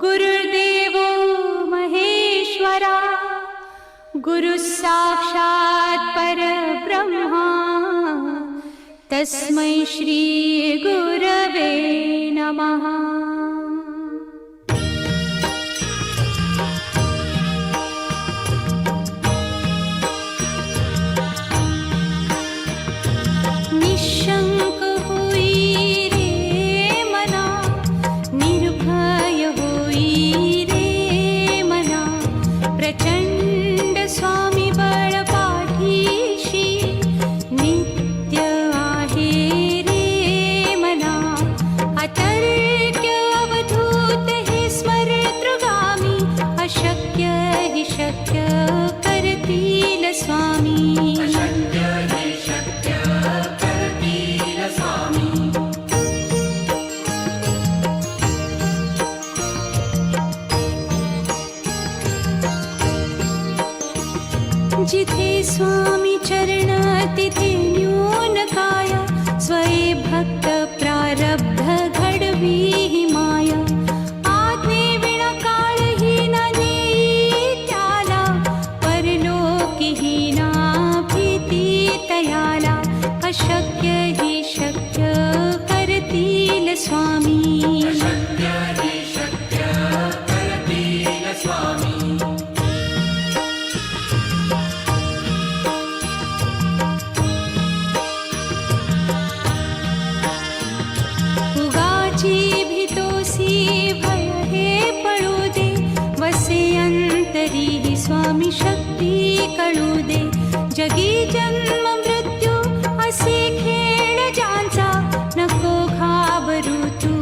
गुरुर्देवो महेश्वरा गुरु साक्षात् परब्रह्मा तस्मै श्री गुरवे नमः। निशंक होई रे मना, निर्भय होई रे मना, प्रचंड स्वामी बळ पाठीशी नित्य आहे रे मना। अतर्क्य अवधूत हे स्मरतृगामी, अशक्य हि शक्य करतील स्वामी। जिथे स्वामी चरण तिथे न्यून काय, स्वये भक्त प्रारब्ध घडवी ही माया। आज्ञे विना काळही न नेई त्याला, परलोकी ही ना भीती तयाला। अशक्य ही शक्य करतील स्वामी। स्वामी शक्ती कळू दे, जगी जन्म मृत्यू असे खेळ ज्यांचा। नको घाबरू तू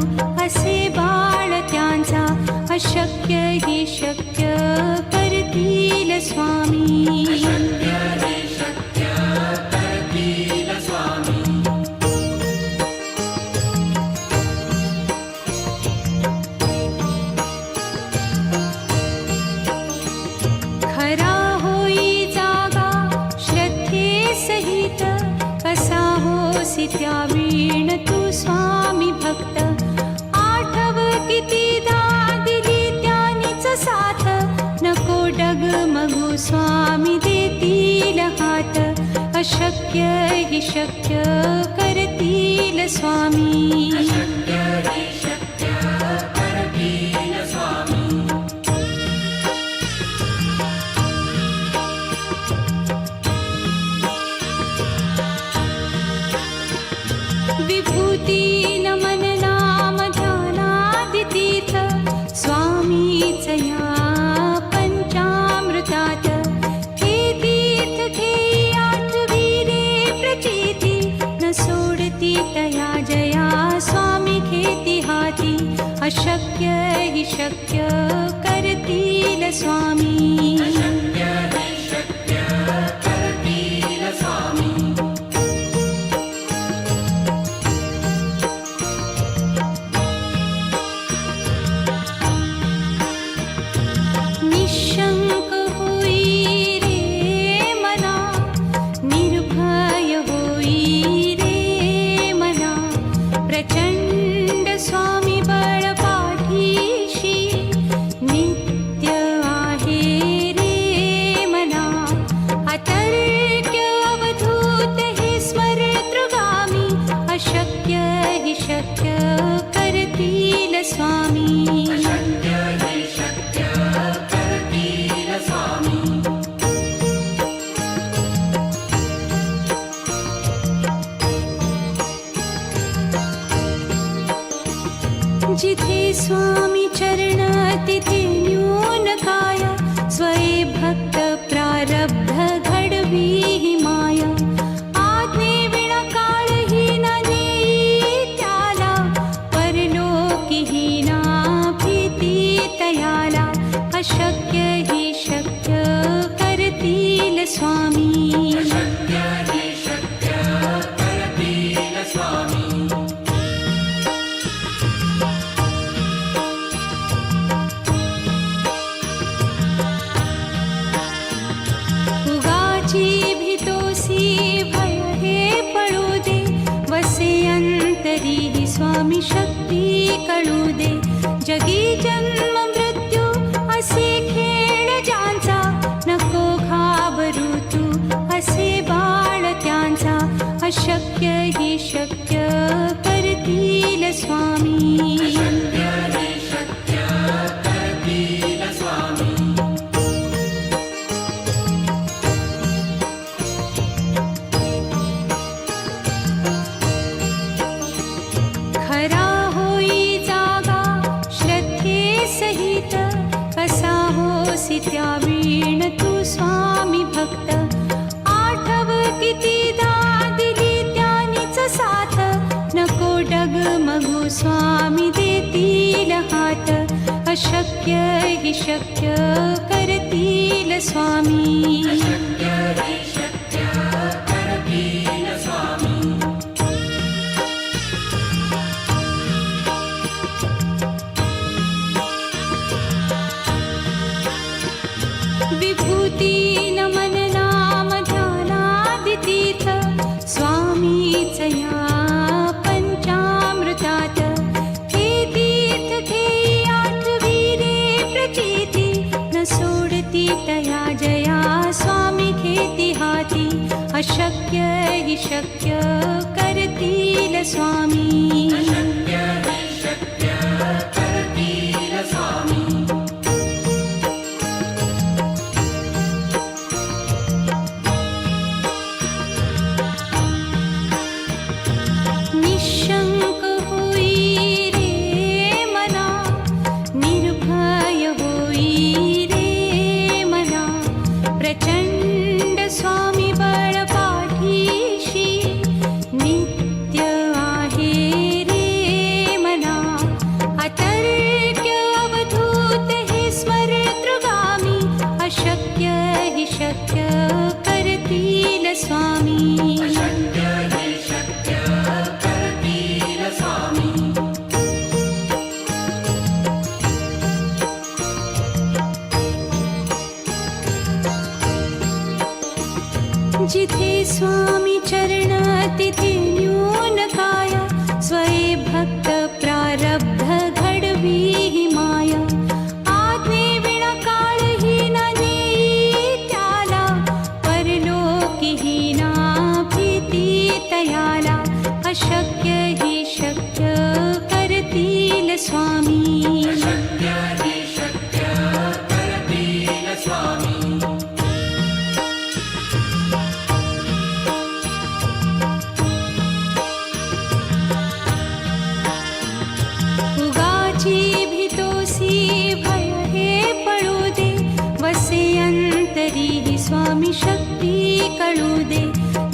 असे बाळ त्यांचा, अशक्य ही शक्य करतील स्वामी। खरा होई जागा श्रद्धे सहित, कसा होसी त्या वीण तू स्वामी भक्त। आठव कितीदा दिली त्यानीच साथ, नको डगमगू स्वामी देतील हात। अशक्य हि शक्य करतील स्वामी। विभूती नमन नाम ध्यानादि तीर्थ, स्वामीच या पंचामृतात। हे तीर्थ घेई आठवी रे प्रचिती, न सोडती तया जया स्वामी घेती हाती। अशक्य हि शक्य करतील स्वामी। निशंक होई रे मना, निर्भय होई रे मना, प्रचंड स्वामी बळ पाठीशी नित्य आहे रे मना। अतर्क्य अवधूत हे स्मरतृगामी, अशक्य हि शक्य करतील स्वामी। जिथे स्वामी चरण तिथे न्यून काय, स्वये भक्त प्रारब्ध घडवी ही माया। आज्ञे विना काळही न नेई त्याला, परलोकी ही ना भीती तयाला। अशक्य ही शक्य करतील स्वामी। भीतोसी भय हे पळू दे, वसे अंतरी स्वामी शक्ती कळू दे। जगी जन्म करतील स्वामी. खरा होई जागा श्रद्धे सहित, कसा होसी त्या वीण तू स्वामी भक्त. आठव कितीदा दिली त्यानीच साथ, नको डगमगू स्वामी देतील हात. अशक्य हि शक्य करतील स्वामी. विभूती नमन नाम ध्यानादितीर्थ, स्वामीच या पंचामृतात. हे तीर्थ घेई आठवी रे प्रचिती, न सोडती तया जया स्वामी घेती हाती. अशक्य हि शक्य करतील स्वामी. निशंक होई रे मना, निर्भय होई रे मना. प्रचंड स्वामी बळ पाठीशी, नित्य आहे रे मना. अतर्क्य अवधूत हे स्मरतृगामी, अशक्य हि शक्य करतील स्वामी. जिथे स्वामी चरण तिथे न्यून काय, स्वये भक्त प्रारब्ध घडवी ही माया. आज्ञे विना काळही ना नेई त्याला, परलोकीही ना भीती तयाला. अशक्य हि शक्य करतील स्वामी. उगाची भीतोसी भय हे पळू दे, वसे अंतरी ही स्वामी शक्ती कळू दे.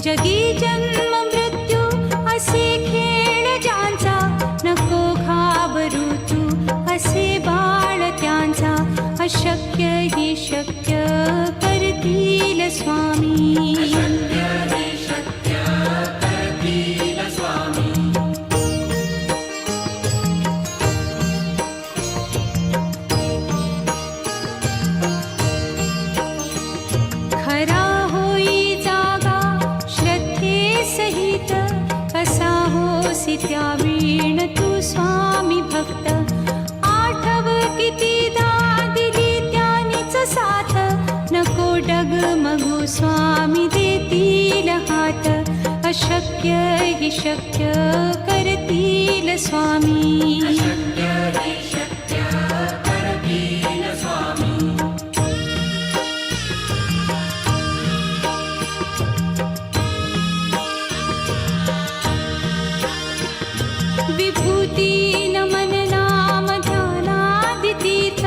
जगी जन्म मृत्यू असे खेळ ज्यांचा, नको घाबरू तू असे बाळ त्यांचा. अशक्य हि शक्य करतील स्वामी. खरा होई जागा श्रद्धे सहित, कसा होसी त्या वीण तू स्वामी भक्त. आठव कितीदा दिली त्यानीच साथ, नको डगमगू स्वामी देतील हात. अशक्य हि शक्य करतील स्वामी. विभूती नमन नाम ध्यानादितीर्थ,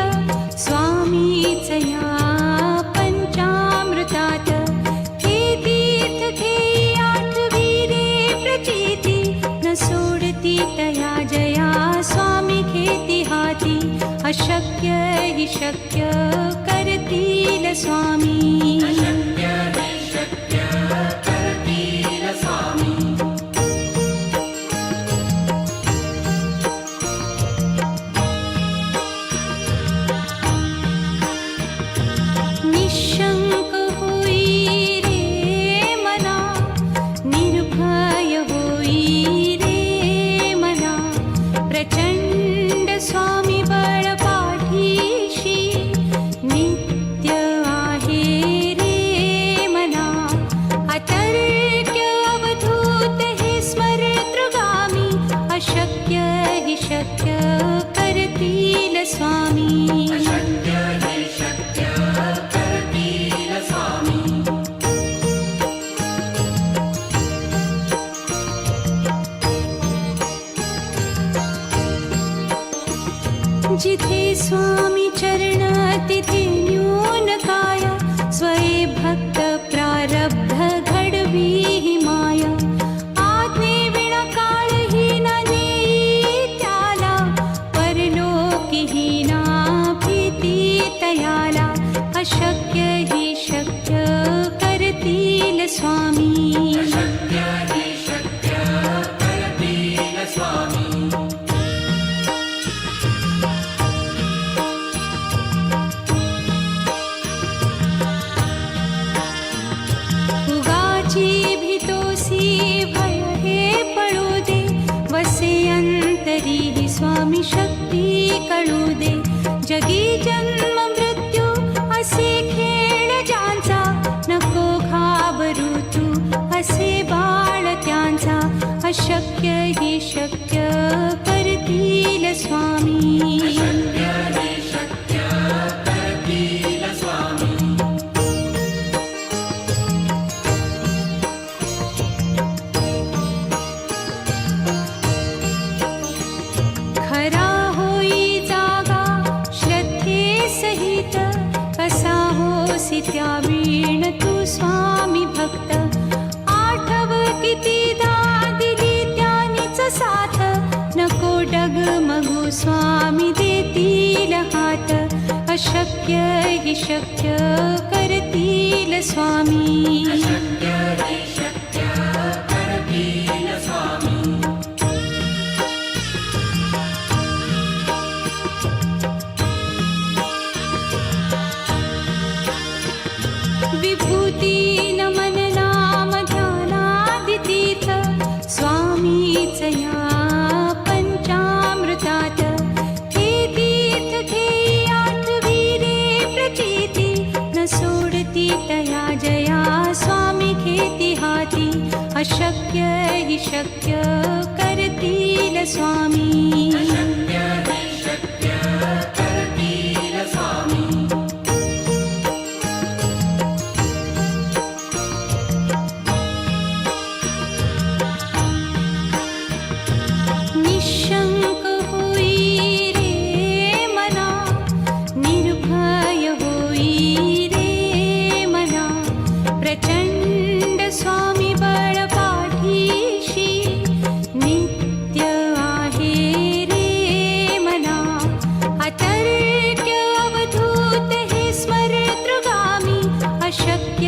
स्वामीच या पंचामृतात. हे तीर्थ घेई आठवी रे प्रचिती, न सोडती तया जया स्वामी घेती हाती. अशक्य हि शक्य करतील स्वामी. निशंक होई रे मना, निर्भय होई रे मना. प्रचंड स्वामी बळ पाठीशी, नित्य आहे रे मना. अतर्क्य अवधूत हे स्मरतृगामी, अशक्य शक्य करतील स्वामी. अशक्य हे शक्य करतील स्वामी. जिथे स्वामी चरण तिथे न्यून काय. स्वये भक्त प्रारब्ध घडवी ही माया. आज्ञे विना काळहीन नेई त्याला. परलोकीहीना भीती तयाला. अशक्य ही शक्य करतील स्वामी. अशक्य हे शक्य करतील स्वामी. उगाची भीतोसी भय हे पळू दे. वसे अंतरी ही स्वामी शक्ती कळू दे. जगी जन्म मृत्यू असे खेळ ज्यांचा. नको घाबरू तू असे बाळ त्यांचा. अशक्य ही शक्य करतील स्वामी. अशक्य हे शक्य करतील स्वामी. खरा होई जागा श्रद्धे सहित. कसा होसी त्या वीण तू स्वामी भक्त. आठव कितीदा दिली त्यानीच साथ. नको डगमगू स्वामी देतील हात. अशक्य ही शक्य करतील स्वामी. अशक्य हे शक्य करतील स्वामी. विभूती नमन नाम ध्यानादि तीर्थ. स्वामीच या पंचामृतात. हे तीर्थ घेई आठवी रे प्रचिती. न सोडती तया जया स्वामी घेती हाती. अशक्य ही शक्य करतील स्वामी. अशक्य हे शक्य करतील स्वामी. निशंक होई रे मना. निर्भय होई रे मना. प्रचंड स्वामी बळ पाठीशी. नित्य आहे रे मना. अतर्क्य अवधूत हे स्मरतृगामी. अशक्य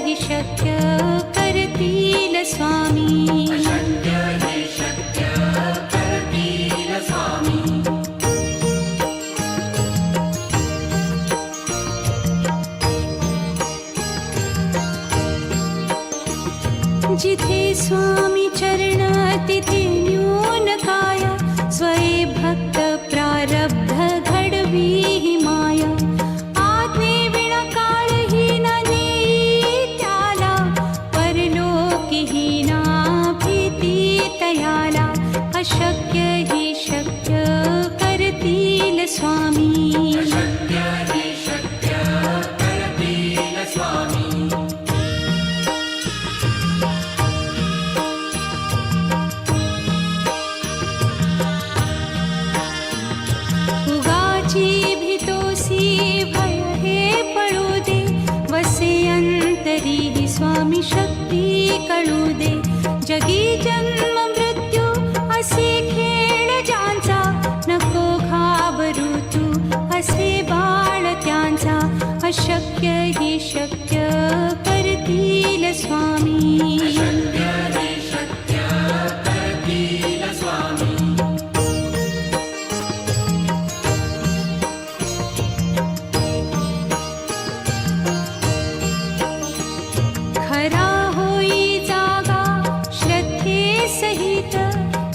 ही शक्य करतील स्वामी. अशक्य हे शक्य करतील स्वामी. जिथे स्वामी चरण तिथे न्यून काय. स्वये भक्त प्रारब्ध घडवी ही माया. आज्ञे विना काळहीन नेई त्याला. परलोकीहीना भीती तयाला. अशक्य ही शक्य करतील स्वामी. अशक्य हे शक्य करतील स्वामी. उगाची भीतोसी भय हे पळू दे. वसे अंतरी ही स्वामी शक्ती कळू दे. जगी जन्म मृत्यू असे खेळ ज्यांचा. नको घाबरू तू असे बाळ त्यांचा. अशक्य ही शक्य करतील स्वामी. अशक्य हे शक्य करतील स्वामी. खरा होई जागा श्रद्धे सहित.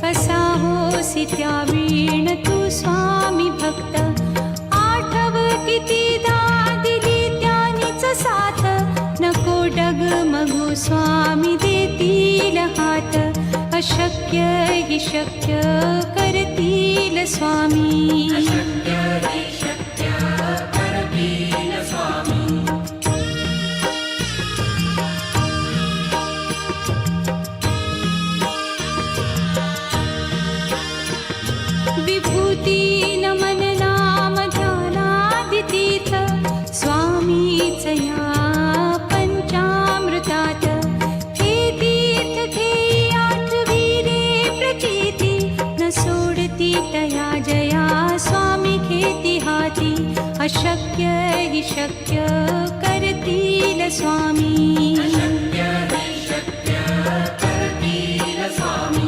कसा होसी त्या वीण तू स्वामी भक्त. आठव कितीदा दिली त्यानीच साथ. नको डगमगू स्वामी देतील हात. अशक्य ही शक्य शक्य करतील स्वामी. अशक्य हि शक्य करतील स्वामी. विभूती नमन नाम ध्यानादितीर्थ स्वामीच या पंचामृतात. हे तीर्थ घेई आठवी रे प्रचिती, न सोडती तया जया स्वामी घेती हाती. अशक्य हि शक्य करतील स्वामी. अशक्य हि शक्य करतील स्वामी.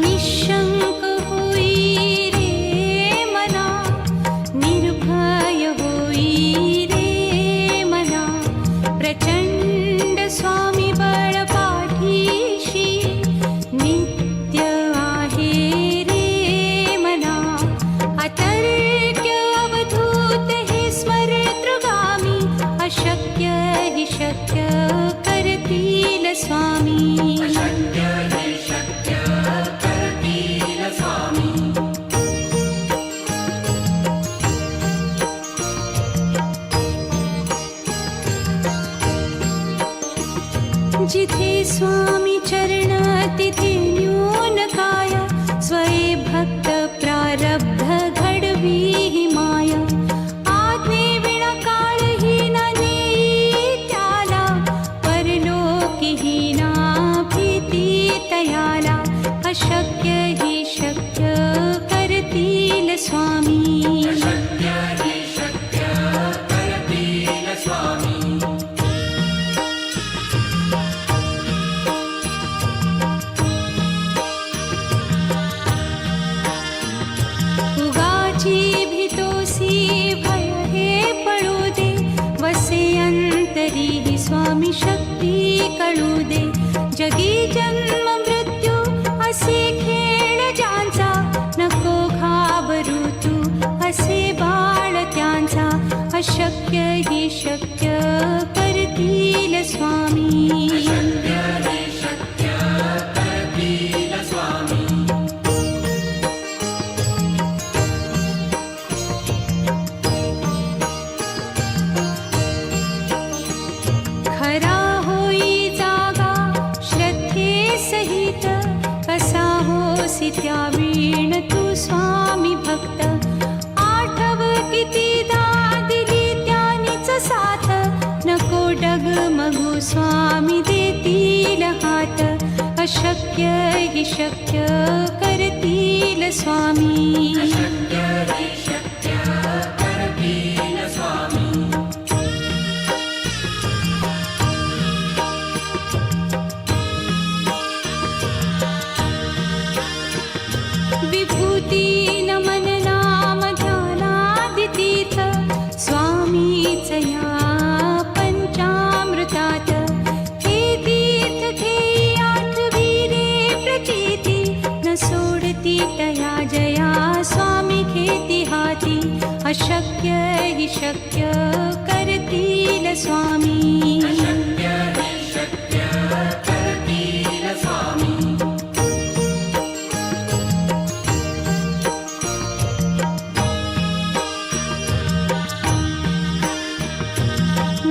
निशंक होई रे मना, निर्भय होई रे मना. प्रचंड स्वामी बळ पाठीशी, नित्य आहे रे मना. अतर्क्य अवधूत हे स्मरतृगामी. अशक्य हि शक्य करतील स्वामी. अशक्य हि शक्य करतील स्वामी. जिथे स्वामी चरण तिथे न्यून काय. स्वये भक्त प्रारब्ध घडवी हि माया. आज्ञे विना काळही न नेई त्याला, परलोकी हि ना भीती तयाला. अशक्य हि शक्य करतील स्वामी. अशक्य हि शक्य करतील स्वामी. उगाची भीतोसी भय हे पळू दे. वसे अंतरी हि स्वामी शक्ती कळू दे. जगी जन्म मृत्यू असे खेळ ज्यांचा, नको घाबरू तू असे बाळ त्यांचा. अशक्य हि शक्य करतील स्वामी. अशक्य हि शक्य करतील स्वामी. खरा होई जागा श्रद्धे सहित. कसा होसी त्या वीण तू स्वामी भक्त. आठव कितीदा दिली त्यानीच साथ. नको डगमगू स्वामी देतील हात. अशक्य हि शक्य करतील स्वामी. अशक्य हि शक्य करतील स्वामी. विभूती नमन नाम ध्यानादितीर्थ स्वामीच या पंचामृतात. हे तीर्थ घेई आठवी रे प्रचिती, न सोडती तया जया स्वामी घेती हाती. अशक्य हि शक्य करतील स्वामी. अशक्य हि शक्य करतील स्वामी.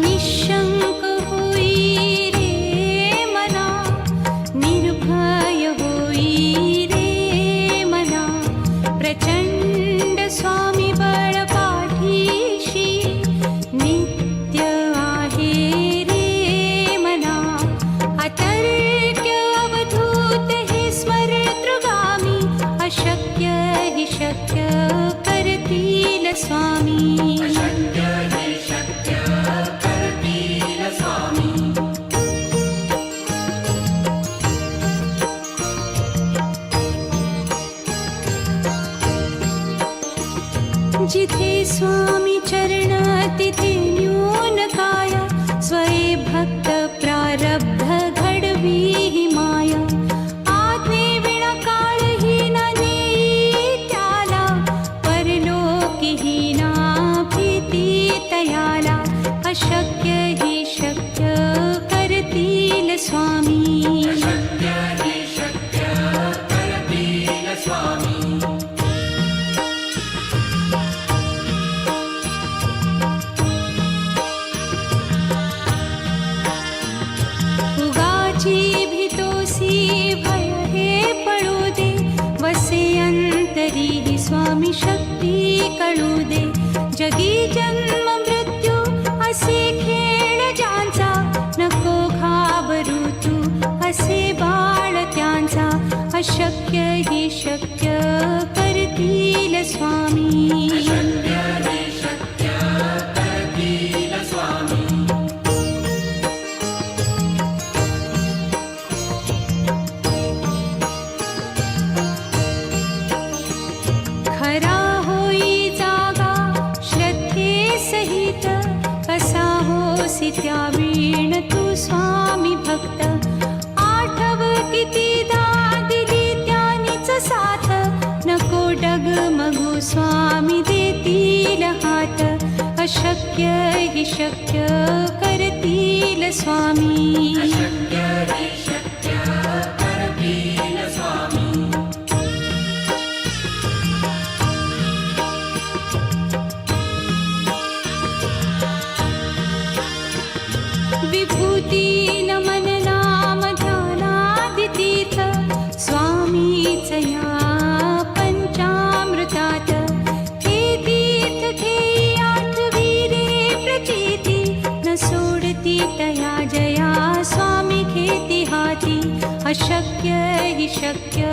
निशंक होई रे मना, निर्भय होई रे मना. प्रचंड स्वामी बळ पाठीशी, नित्य आहे रे मना. अतर्क्य अवधूत हे स्मरतृगामी. अशक्य हि शक्य करतील स्वामी. अशक्य हि शक्य करतील स्वामी. जिथे स्वामी चरण तिथे न्यून काय. स्वये भक्त प्रारब्ध घडवी हि माया. आज्ञे विना काळही न नेई त्याला, परलोकी हि ना भीती तया स्वामी उगाची भीतोसी भय हे पळू दे वसे अंतरी ही स्वामी शक्ती कळू दे जगी जन्म मृत्यू असे खेळ ज्यांचा नको घाबरू तू असे बाळ त्यांचा अशक्य ही शक्य करतील स्वामी शक्य हे शक्य करतील स्वामी खरा होई जागा श्रद्धे सहित कसा होसी त्या वीण तू स्वामी भक्त आठव कितीदा दिली त्यानीच साथ नको डगमगू स्वामी देतील हात अशक्य ही शक्य करतील स्वामी शक्य हे शक्य करतील स्वामी विभूती नमन नाम ध्यानादितीर्थ स्वामीच या पंचामृतात हे तीर्थ घेई आठवीरे प्रचिती न सोडती तया जया स्वामी घेती हाती अशक्य ही शक्य